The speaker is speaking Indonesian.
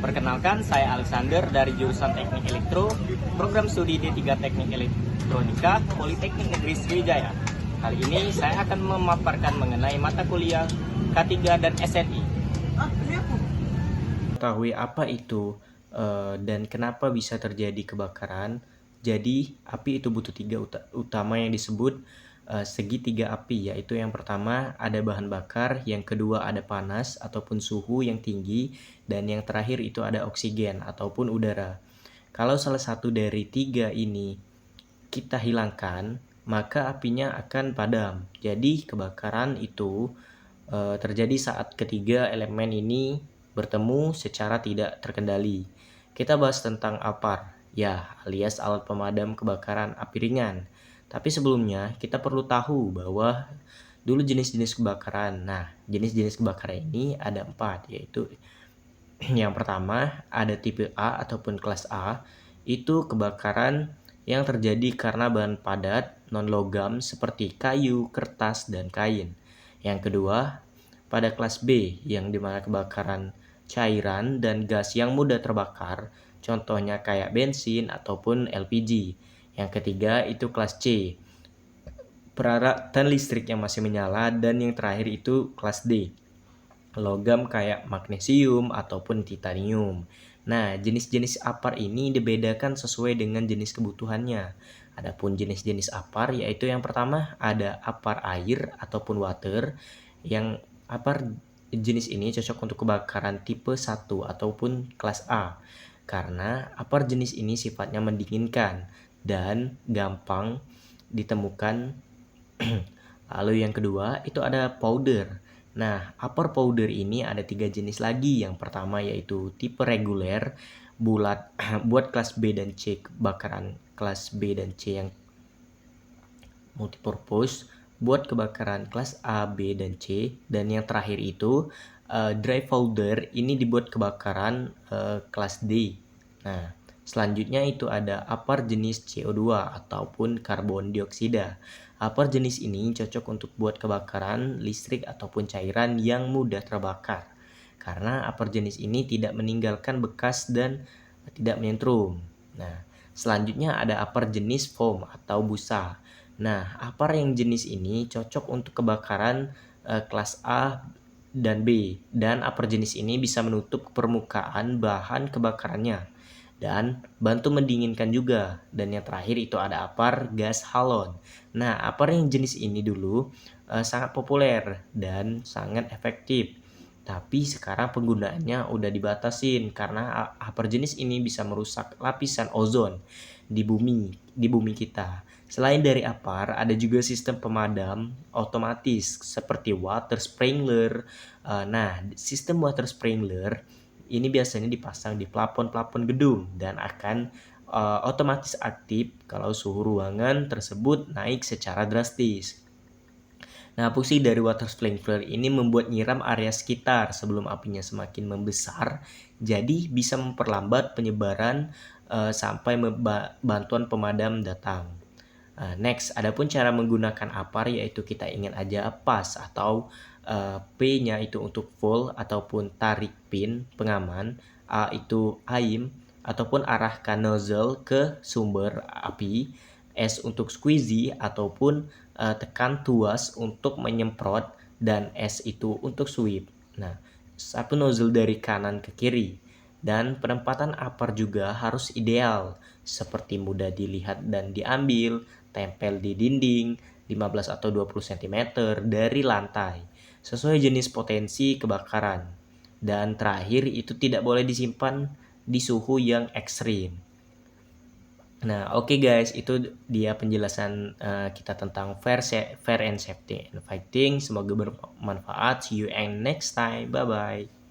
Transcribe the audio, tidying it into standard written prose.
Perkenalkan, saya Alexander dari jurusan Teknik Elektro, program studi D3 Teknik Elektronika, Politeknik Negeri Sriwijaya. Kali ini saya akan memaparkan mengenai mata kuliah K3 dan SNI. Ketahui apa itu dan kenapa bisa terjadi kebakaran. Jadi api itu butuh tiga utama yang disebut segitiga api, yaitu yang pertama ada bahan bakar, yang kedua ada panas ataupun suhu yang tinggi, dan yang terakhir itu ada oksigen ataupun udara. Kalau salah satu dari tiga ini kita hilangkan, maka apinya akan padam. Jadi kebakaran itu terjadi saat ketiga elemen ini bertemu secara tidak terkendali. Kita bahas tentang APAR, ya, alias alat pemadam kebakaran api ringan. Tapi sebelumnya kita perlu tahu bahwa dulu jenis-jenis kebakaran. Nah, jenis-jenis kebakaran ini ada 4, yaitu yang pertama ada tipe A ataupun kelas A, itu kebakaran yang terjadi karena bahan padat non-logam seperti kayu, kertas, dan kain. Yang kedua, pada kelas B, yang dimana kebakaran cairan dan gas yang mudah terbakar, contohnya kayak bensin ataupun LPG. Yang ketiga itu kelas C, peralatan listrik yang masih menyala, dan yang terakhir itu kelas D, logam kayak magnesium ataupun titanium. Nah, jenis-jenis APAR ini dibedakan sesuai dengan jenis kebutuhannya. Adapun jenis-jenis APAR yaitu yang pertama ada APAR air ataupun water. Yang APAR jenis ini cocok untuk kebakaran tipe 1 ataupun kelas A. Karena APAR jenis ini sifatnya mendinginkan dan gampang ditemukan. Lalu yang kedua itu ada powder. Nah, upper powder ini ada 3 jenis lagi. Yang pertama yaitu tipe reguler, bulat buat kelas B dan C, kebakaran kelas B dan C yang multipurpose, buat kebakaran kelas A, B, dan C. Dan yang terakhir itu dry powder, ini dibuat kebakaran kelas D. Nah, selanjutnya itu ada upper jenis CO2 ataupun karbon dioksida. Upper jenis ini cocok untuk buat kebakaran listrik ataupun cairan yang mudah terbakar. Karena upper jenis ini tidak meninggalkan bekas dan tidak menyentrum. Nah, selanjutnya ada upper jenis foam atau busa. Nah, upper yang jenis ini cocok untuk kebakaran kelas A dan B, dan upper jenis ini bisa menutup permukaan bahan kebakarannya dan bantu mendinginkan juga. Dan yang terakhir itu ada upper gas halon. Nah, upper yang jenis ini dulu sangat populer dan sangat efektif. Tapi sekarang penggunaannya udah dibatasin karena upper jenis ini bisa merusak lapisan ozon di bumi kita. Selain dari upper, ada juga sistem pemadam otomatis seperti water sprinkler. Nah, sistem water sprinkler ini biasanya dipasang di plafon-plafon gedung dan akan otomatis aktif kalau suhu ruangan tersebut naik secara drastis. Nah, fungsi dari water sprinkler ini membuat nyiram area sekitar sebelum apinya semakin membesar, jadi bisa memperlambat penyebaran sampai bantuan pemadam datang. Next, adapun cara menggunakan APAR yaitu kita ingin aja pas atau P-nya itu untuk full ataupun tarik pin pengaman, A itu aim ataupun arahkan nozzle ke sumber api, S untuk squeezy ataupun tekan tuas untuk menyemprot, dan S itu untuk sweep. Nah, satu nozzle dari kanan ke kiri. Dan penempatan APAR juga harus ideal, seperti mudah dilihat dan diambil, tempel di dinding 15 atau 20 cm dari lantai, sesuai jenis potensi kebakaran. Dan terakhir itu tidak boleh disimpan di suhu yang ekstrim. Nah, oke guys, itu dia penjelasan kita tentang fair and safety and fighting. Semoga bermanfaat. See you and next time. Bye bye.